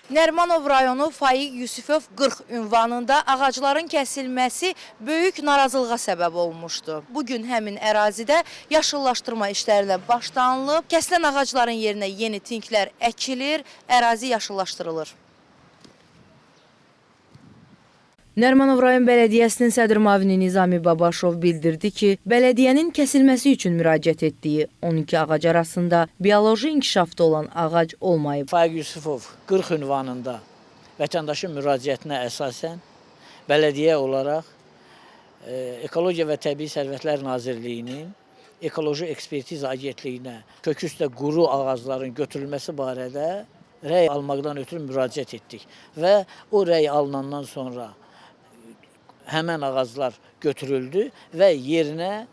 Nərimanov rayonu Faiq Yusifov 40 ünvanında ağacların kəsilməsi böyük narazılığa səbəb olmuşdu. Bugün həmin ərazidə yaşıllaşdırma işlərinə başlanılıb, kəsilən ağacların yerinə yeni tinklər əkilir, ərazi yaşıllaşdırılır. Nərimanov rayon Bələdiyyəsinin sədr müavini Nizami Babaşov bildirdi ki, bələdiyyənin kəsilməsi üçün müraciət etdiyi 12 ağac arasında bioloji inkişafda olan ağac olmayıb. Faiq Yusifov 40 ünvanında vətəndaşın müraciətinə əsasən bələdiyyə olaraq Ekologiya və Təbii Sərvətlər Nazirliyinin Ekoloji Ekspertiza Agentliyinə kök üstə quru ağacların götürülməsi barədə rəy almaqdan ötürü müraciət etdik və o rəy alınandan sonra həmən ağaclar götürüldü və yerinə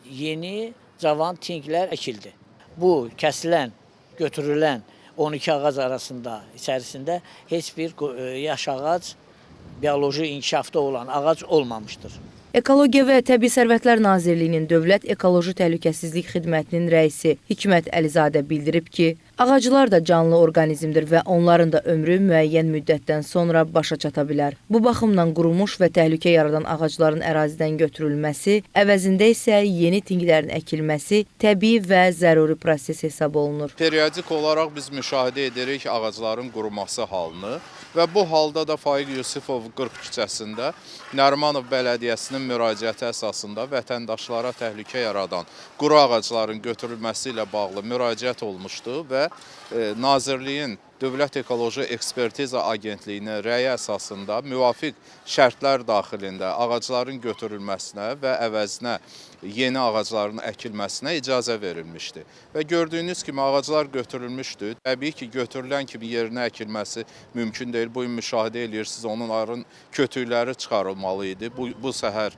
yeni cavan tinklər əkildi. Bu kəsilən, götürülən 12 ağac arasında içərisində heç bir yaş ağac, bioloji inkişafda olan ağac olmamışdır. Ekologiya və Təbii Sərvətlər Nazirliyinin Dövlət Ekoloji Təhlükəsizlik Xidmətinin rəisi Hikmət Əlizadə bildirib ki, ağaclar da canlı orqanizmdir və onların da ömrü müəyyən müddətdən sonra başa çata bilər. Bu baxımdan qurumuş və təhlükə yaradan ağacların ərazidən götürülməsi, əvəzində isə yeni tinklərin əkilməsi təbii və zəruri proses hesab olunur. Periodik olaraq biz müşahidə edirik ağacların quruması halını və bu halda da Faiq Yusifov 40 küçəsində Nərimanov Bələdiyyəsinin müraciəti əsasında vətəndaşlara təhlükə yaradan quru ağacların götürülməsi ilə bağlı müraciət olmuşdu və Nazirliyin Dövlət Ekoloji Ekspertiza Agentliyinin rəyi əsasında müvafiq şərtlər daxilində ağacların götürülməsinə və əvəzinə yeni ağacların əkilməsinə icazə verilmişdi. Və gördüyünüz kimi ağaclar götürülmüşdü. Təbii ki, götürülən kimi yerinə əkilməsi mümkün deyil. Bu gün müşahidə edirsiniz, onların kötükləri çıxarılmalı idi. Bu səhər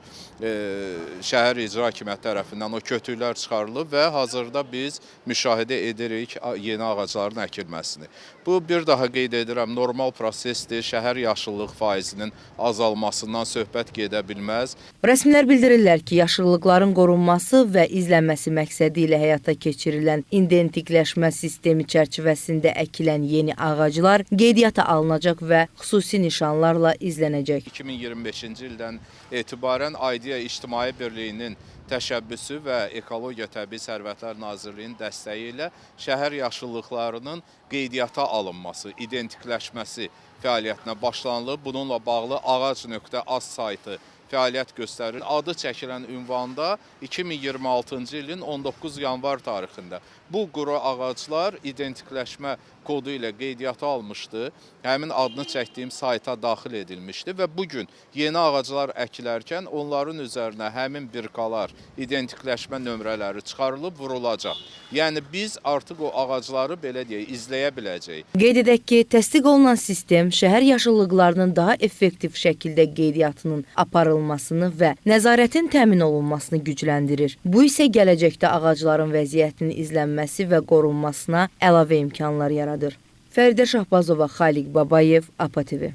şəhər icra hakimiyyəti tərəfindən o kötüklər çıxarılıb və hazırda biz müşahidə edirik yeni ağacların əkilməsini. Bu, bir daha qeyd edirəm, normal prosesdir. Şəhər yaşıllıq faizinin azalmasından söhbət gedə bilməz. Rəsmilər bildirirlər ki, yaşıllıqların qorunması və izlənməsi məqsədi ilə həyata keçirilən identikləşmə sistemi çərçivəsində əkilən yeni ağaclar qeydiyyata alınacaq və xüsusi nişanlarla izlənəcək. 2025-ci ildən etibarən Aidiya İctimai Birliyinin təşəbbüsü və Ekologiya Təbii Sərvətlər Nazirliyinin dəstəyi ilə şəhər yaşıllıqlarının qeydiyyata alınması, identikləşməsi fəaliyyətinə başlanılıb. Bununla bağlı ağac.az saytı fəaliyyət göstərir. Adı çəkilən ünvanda 2026-cı ilin 19 yanvar tarixində bu quru ağaclar identikləşmə kodu ilə qeydiyyata almışdı. Həmin adını çəkdiyim sayta daxil edilmişdi və bugün yeni ağaclar əkilərkən onların üzərinə həmin birkalar, identikləşmə nömrələri çıxarılıb vurulacaq. Yəni biz artıq o ağacları belə deyək, izləyə biləcəyik. Qeyd edək ki, təsdiq olunan sistem şəhər yaşıllıqlarının daha effektiv şəkildə qeydiyyatının aparılmasını və nəzarətin təmin olunmasını gücləndirir. Bu isə gələcəkdə ağacların vəziyyətinin izlənməsi və qorunmasına əlavə imkanlar yaradır. Fəridə Şahbazova, Xaliq Babayev, APA TV.